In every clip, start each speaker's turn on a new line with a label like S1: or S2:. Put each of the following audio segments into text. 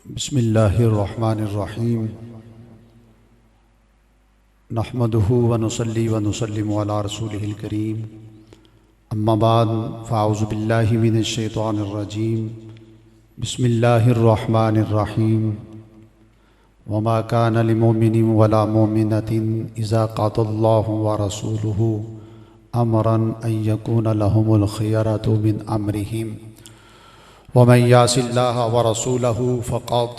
S1: बिस्मिल्लाहिर्रहमानिर्रहीम नहमदुहु व नुसल्ली व नुसल्लिमु अला रसूलिहिल करीम अम्मा बाद फ़अऊज़ु बिल्लाहि मिनश शैतानिर रजीम बिस्मिल्लाहिर्रहमानिर्रहीम वमा कान लिमुमिनिन वला मुमिनतिन इज़ा क़ज़ल्लाहु व रसूलुहु अमरन अन यकून लहुमुल खियरतु मिन अम्रिहिम वमन यासिल्लाह व रसूलहु फ़क़द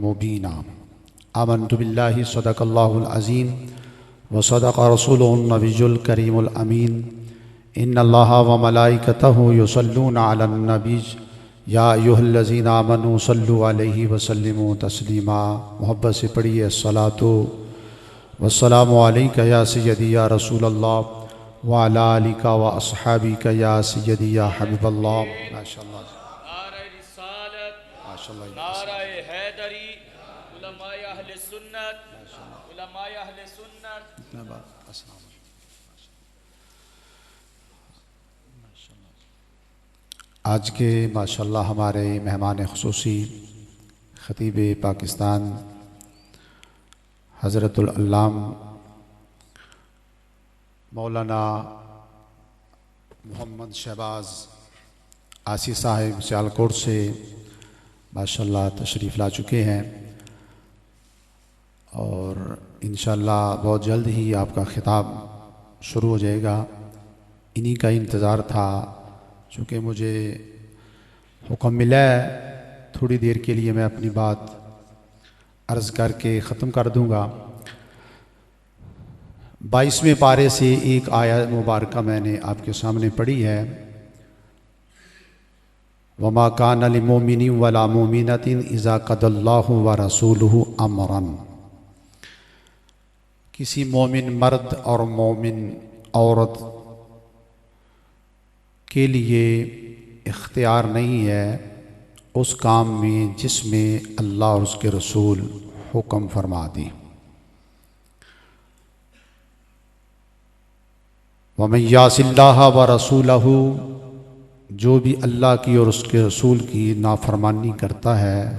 S1: मुबीना। आमन्तु बिल्लाहि सदक़ल्लाहुल अज़ीम व सदक़ रसूलुहुन नबियुल करीमुल अमीन। इन्नल्लाह व मलाइकतहु युसल्लूना अलन नबी या अय्युहल्लज़ीना आमनू सल्लु अलैहि व सल्लिमू तस्लीमा। मोहब्बत से पढ़िए अस्सलातु वस्सलामु अलैका या सय्यदी या रसूलल्लाह व अला आलिका व अस्हाबिका या सय्यदी या हबीबल्लाह। माशाअल्लाह,
S2: नारे रिसालत,
S1: माशाअल्लाह,
S2: नारे हैदरी, उलमाए अहले सुन्नत, उलमाए अहले सुन्नत।
S1: आज के माशाअल्लाह हमारे मेहमान खुसूसी ख़तीब पाकिस्तान हज़रतुल अल्लाम मौलाना मोहम्मद शहबाज आसी साहिब सियालकोट से माशाअल्लाह तशरीफ़ ला चुके हैं और इंशाअल्लाह बहुत जल्द ही आपका ख़िताब शुरू हो जाएगा। इन्हीं का इंतज़ार था, चूँकि मुझे हुक्म मिला है थोड़ी देर के लिए मैं अपनी बात अर्ज़ करके ख़त्म कर दूँगा। 22वें पारे से एक आयत मुबारक मैंने आपके सामने पढ़ी है। वमा कान लिमुमिनिन वला मुमिनतिन इज़ा क़ज़ल्लाहु व रसूलुहु अमरन। किसी मोमिन मर्द और मोमिन औरत के लिए इख्तियार नहीं है उस काम में जिसमें अल्लाह और उसके रसूल हुक्म फरमा दें। वमन यासिल्लाह व रसूलहु, जो भी अल्लाह की और उसके रसूल की नाफरमानी करता है,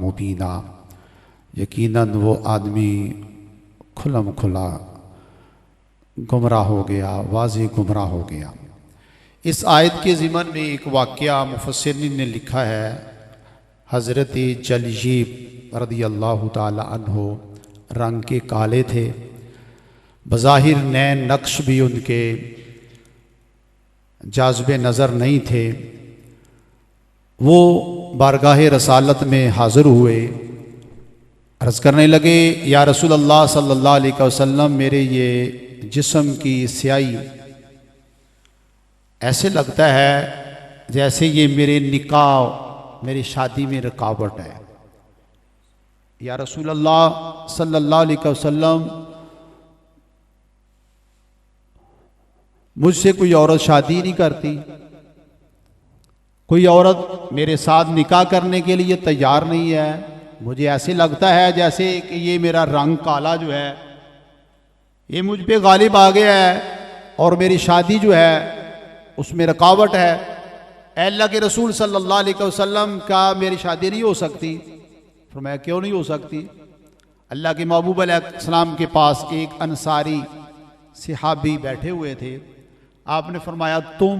S1: मुबीना, यकीनन वो आदमी खुलम खुला गुमराह हो गया, वाज़ेह गुमराह हो गया। इस आयत के ज़िमन में एक वाक़या मुफ़स्सिरीन ने लिखा है। हज़रत जलजीब रज़ियल्लाहु ताला अन्हु रंग के काले थे, बज़ाहिर नैन नक्श भी उनके जाज़बे नज़र नहीं थे। वो बारगाह रसालत में हाज़िर हुए, अर्ज़ करने लगे, या रसूल अल्लाह सल्लल्लाहु अलैहि वसल्लम, मेरे ये जिस्म की स्याही ऐसे लगता है जैसे ये मेरे निकाह, मेरी शादी में रुकावट है। या रसूल अल्लाह सल्लल्लाहु अलैहि वसल्लम, मुझसे कोई औरत शादी नहीं करती, कोई औरत मेरे साथ निकाह करने के लिए तैयार नहीं है। मुझे ऐसे लगता है जैसे कि ये मेरा रंग काला जो है ये मुझ पे गालिब आ गया है और मेरी शादी जो है उसमें रुकावट है। अल्लाह के रसूल सल्लल्लाहु अलैहि वसल्लम का मेरी शादी नहीं हो सकती। फरमाया, क्यों नहीं हो सकती? अल्लाह के महबूब अलैहिस्सलाम के पास एक अंसारी सहाबी बैठे हुए थे। आपने फरमाया, तुम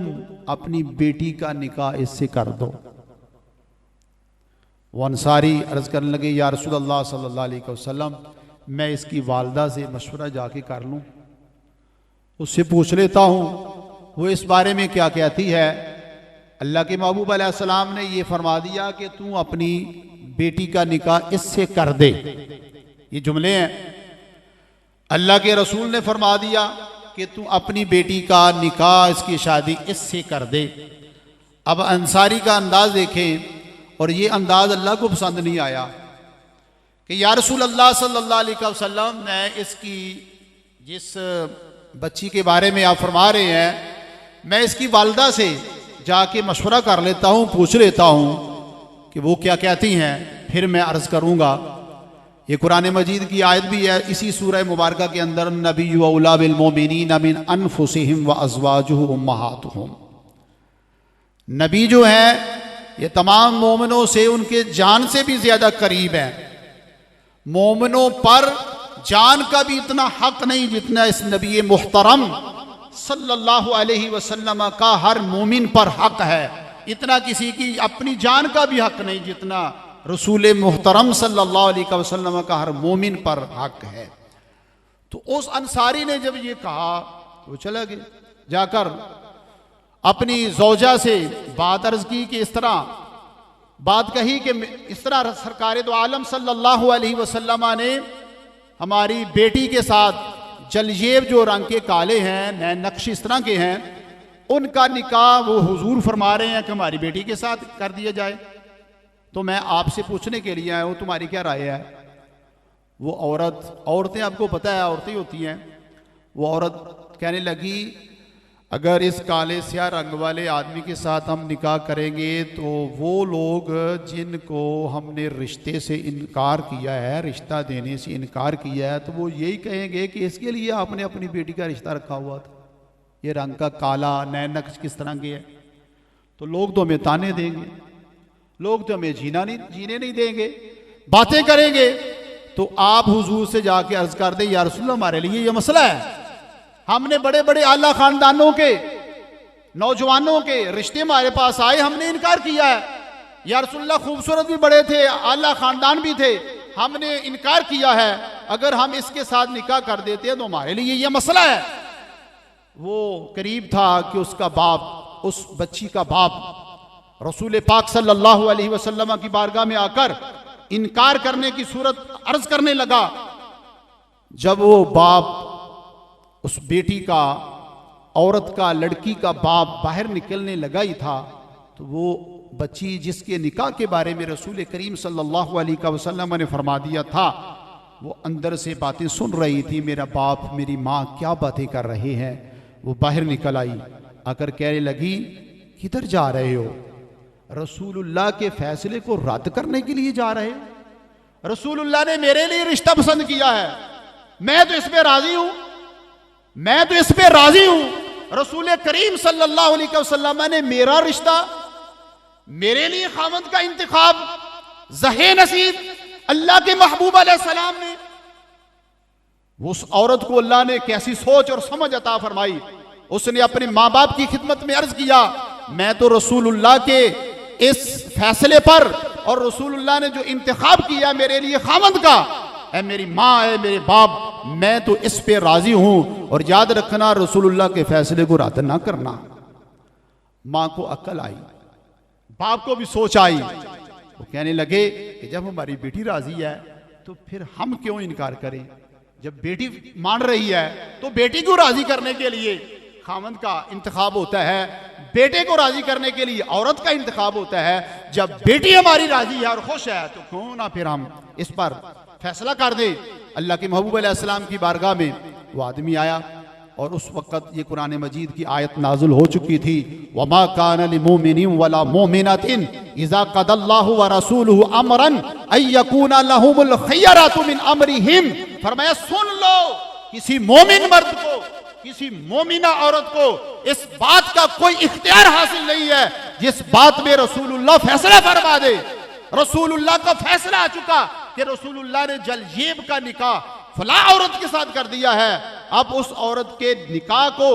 S1: अपनी बेटी का निकाह इससे कर दो। वो अंसारी अर्ज़ करने लगे, या रसूल अल्लाह सल्लल्लाहु अलैहि वसल्लम, मैं इसकी वालदा से मशवरा जाके कर लूँ, उससे पूछ लेता हूँ वो इस बारे में क्या कहती है। अल्लाह के महबूब अलैहिस्सलाम ने ये फरमा दिया कि तू अपनी बेटी का निकाह इससे कर दे। ये जुमले हैं। अल्लाह के रसूल ने फरमा दिया कि तू अपनी बेटी का निकाह, इसकी शादी इससे कर दे। अब अंसारी का अंदाज देखें, और ये अंदाज अल्लाह को पसंद नहीं आया कि या रसूल अल्लाह सल्लल्लाहु अलैहि वसल्लम, मैं इसकी जिस बच्ची के बारे में आप फरमा रहे हैं, मैं इसकी वालदा से जाके मशवरा कर लेता हूँ, पूछ लेता हूँ कि वो क्या कहती हैं, फिर मैं अर्ज़ करूँगा। ये कुरान मजीद की आयत भी है इसी सूरह मुबारक के अंदर, नबी औला बिल मोमिनीन मिन अनफुसिहिम व अज़वाजुहु उम्महातुहुम। नबी जो है ये तमाम मोमिनों से उनके जान से भी ज्यादा करीब है। मोमिनों पर जान का भी इतना हक नहीं जितना इस नबी मुहतरम सल्लल्लाहु अलैहि वसल्लम का हर मोमिन पर हक है। इतना किसी की अपनी जान का भी हक नहीं जितना रसूल मुहतरम सल्लल्लाहु अलैहि वसल्लम का हर मोमिन पर हक है। तो उस अंसारी ने जब ये कहा तो वो चला गया, जाकर अपनी जौजा से बात अर्ज की कि इस तरह बात कही कि इस तरह सरकार दो आलम सल्लल्लाहु अलैहि वसल्लम ने हमारी बेटी के साथ जलजेब जो रंग के काले हैं, नैन नक्श इस तरह के हैं, उनका निकाह वो हुजूर फरमा रहे हैं कि हमारी बेटी के साथ कर दिया जाए। तो मैं आपसे पूछने के लिए आया हूँ, तुम्हारी क्या राय है? वो औरतें आपको पता है औरतें होती हैं, वो औरत कहने लगी अगर इस काले स्याह रंग वाले आदमी के साथ हम निकाह करेंगे तो वो लोग जिनको हमने रिश्ते से इनकार किया है, रिश्ता देने से इनकार किया है, तो वो यही कहेंगे कि इसके लिए आपने अपनी बेटी का रिश्ता रखा हुआ था, ये रंग का काला नैन नक्श किस तरह के है। तो लोग तो हमें ताने देंगे, लोग तो हमें जीने नहीं देंगे, बातें करेंगे। तो आप हुजूर से जाके अर्ज कर दे या रसूल अल्लाह हमारे लिए ये मसला है, हमने बड़े बड़े आला खानदानों के नौजवानों के रिश्ते हमारे पास आए, हमने इनकार किया है। या रसूल अल्लाह खूबसूरत भी बड़े थे, आला खानदान भी थे, हमने इनकार किया है, अगर हम इसके साथ निकाह कर देते हैं तो हमारे लिए ये मसला है। वो करीब था कि उसका बाप, उस बच्ची का बाप रसूल पाक सल्लल्लाहु अलैहि वसल्लम की बारगाह में आकर इनकार करने की सूरत अर्ज करने लगा। जब वो बाप उस बेटी का, औरत का, लड़की का बाप बाहर निकलने लगा ही था तो वो बच्ची जिसके निकाह के बारे में रसूल करीम सल्लल्लाहु अलैहि वसल्लम ने फरमा दिया था, वो अंदर से बातें सुन रही थी, मेरा बाप मेरी माँ क्या बातें कर रहे हैं। वो बाहर निकल आई, आकर कहने लगी किधर जा रहे हो? रसूलुल्लाह के फैसले को रद्द करने के लिए जा रहे हो? रसूलुल्लाह ने मेरे लिए रिश्ता पसंद किया है, मैं तो इस पे राजी हूं, मैं तो इस पे राजी हूं। रसूल करीम सल्लल्लाहु अलैहि वसल्लम ने मेरा रिश्ता, मेरे लिए खामद का इंतखाब ज़हे नसीब अल्लाह के महबूब अलैहिस्सलाम ने, उस औरत को अल्लाह ने कैसी सोच और समझ अता फरमाई। उसने अपने माँ बाप की खिदमत में अर्ज किया, मैं तो रसूलुल्लाह के इस फैसले पर और रसूलुल्लाह ने जो इंतखाब किया मेरे लिए खामद का, ऐ मेरी माँ, ऐ मेरे बाप, मैं तो इस पे राजी हूं। और याद रखना रसूलुल्लाह के फैसले को रद्द ना करना। माँ को अक्ल आई, बाप को भी सोच आई, वो कहने लगे कि जब हमारी बेटी राजी है तो फिर हम क्यों इनकार करें? जब बेटी मान रही है तो बेटी को राजी करने के लिए खामद का इंतखाब होता है, बेटे को राजी करने के लिए औरत का इंतखाब होता है। जब बेटी हमारी राजी है और खुश है तो क्यों ना फिर हम इस पर फैसला कर दे। अल्लाह के महबूब अलैहिस्सलाम की बारगाह में वो आदमी आया और उस वक़्त ये कुरान मजीद की आयत नाजुल हो चुकी थी, वमा कान लिमुमिनिन वला मुमिनतिन इज़ा क़दल्लाहु व रसूलुहु अमरन अयकुना लहुमुल खियरतु मिन अमरिहिम। फरमाया सुन लो, किसी मोमिन मर्द को, किसी मोमिना औरत को इस बात का कोई इख्तियार हासिल नहीं है जिस बात में रसूलुल्लाह फैसला फरमा दे। रसूलुल्लाह का फैसला आ चुका कि रसूलुल्लाह ने जलजेब का निकाह फला औरत के साथ कर दिया है। अब उस औरत के निकाह को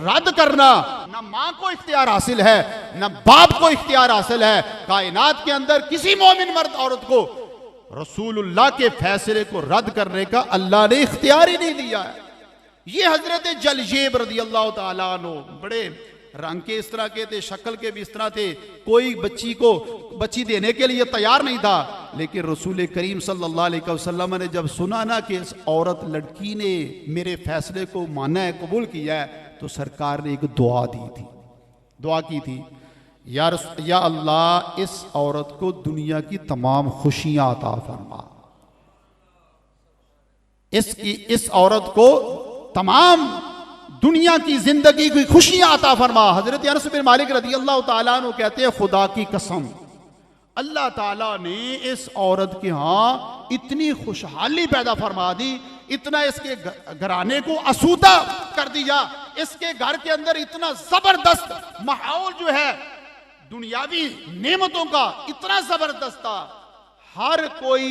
S1: रद्द करना न मां को इख्तियार हासिल है, न बाप को इख्तियार हासिल है। कायनात के अंदर किसी मोमिन मर्द औरत को रसूलुल्लाह के फैसले को रद्द करने का अल्लाह ने इख्तियार ही नहीं दिया है। ये हजरत जलजेब रज़ी अल्लाह ताला अन्हु बड़े रंग के इस तरह के थे, शक्ल के भी इस तरह थे, कोई बच्ची देने के लिए तैयार नहीं था। लेकिन रसूल करीम सल्लल्लाहु अलैहि वसल्लम ने जब सुना ना कि इस औरत लड़की ने मेरे फैसले को माना है, कबूल किया है, तो सरकार ने एक दुआ दी थी, दुआ की थी, या अल्लाह इस औरत को दुनिया की तमाम खुशियां अता फरमा, इस औरत को तमाम दुनिया की जिंदगी की खुशियां अता फरमा। हजरत अनस बिन मालिक रज़ी अल्लाह ताला अन्हु कहते हैं, खुदा की कसम अल्लाह ताला ने इस औरत के यहाँ इतनी खुशहाली पैदा फरमा दी, इतना इसके घराने को आसूदा कर दिया, इसके घर के अंदर इतना जबरदस्त माहौल जो है दुनियावी नेमतों का इतना जबरदस्त था, हर कोई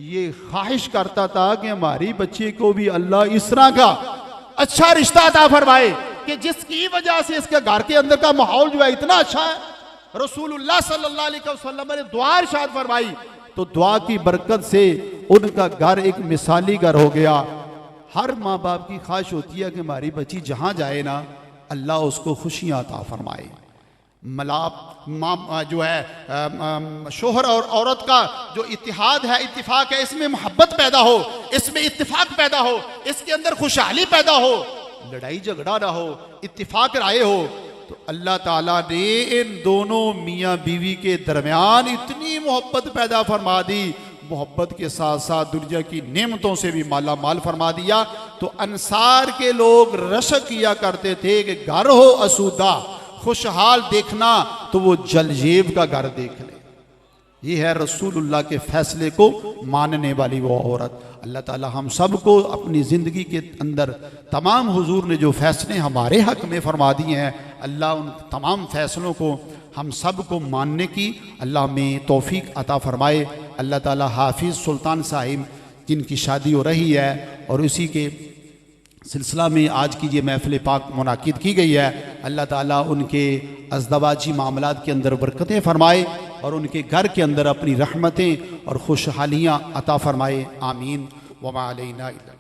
S1: ये ख्वाहिश करता था कि हमारी बच्चे को भी अल्लाह इस तरह का अच्छा रिश्ता अता फरमाए कि जिसकी वजह से इसके घर के अंदर का माहौल जो है इतना अच्छा है। रसूलुल्लाह सल्लल्लाहु अलैहि वसल्लम ने दुआ इरशाद फरमाई, तो दुआ की बरकत से उनका घर एक मिसाली घर हो गया। हर माँ बाप की ख्वाहिश होती है कि हमारी बच्ची जहां जाए ना अल्लाह उसको खुशियां अता फरमाए। मलाप जो है शोहर और औरत का जो इत्तिहाद है, इत्तिफाक है, इसमें मोहब्बत पैदा हो, इसमें इत्तिफाक पैदा हो, इसके अंदर खुशहाली पैदा हो, लड़ाई झगड़ा ना हो, इत्तिफाक राय हो, तो अल्लाह ताला ने इन दोनों मियाँ बीवी के दरमियान इतनी मोहब्बत पैदा फरमा दी, मोहब्बत के साथ साथ दुनिया की नेमतों से भी माला माल फरमा दिया। तो अंसार के लोग रशक किया करते थे कि घर हो असूदा, खुशहाल देखना तो वो जलजेब का घर देख ले। ये है रसूलुल्लाह के फैसले को मानने वाली वो औरत। अल्लाह ताला हम सब को अपनी ज़िंदगी के अंदर तमाम हुजूर ने जो फैसले हमारे हक में फरमा दिए हैं, अल्लाह उन तमाम फैसलों को हम सब को मानने की अल्लाह में तौफीक अता फरमाए। अल्लाह ताला हाफिज़ सुल्तान साहिब जिनकी शादी हो रही है और इसी के सिलसिला में आज की ये महफिल पाक मुनाकिद की गई है, अल्लाह ताला उनके अज़दवाजी मामलात के अंदर बरकतें फरमाए और उनके घर के अंदर अपनी रहमतें और खुशहालियाँ अता फरमाए। आमीन। वमा अलैना इल्ला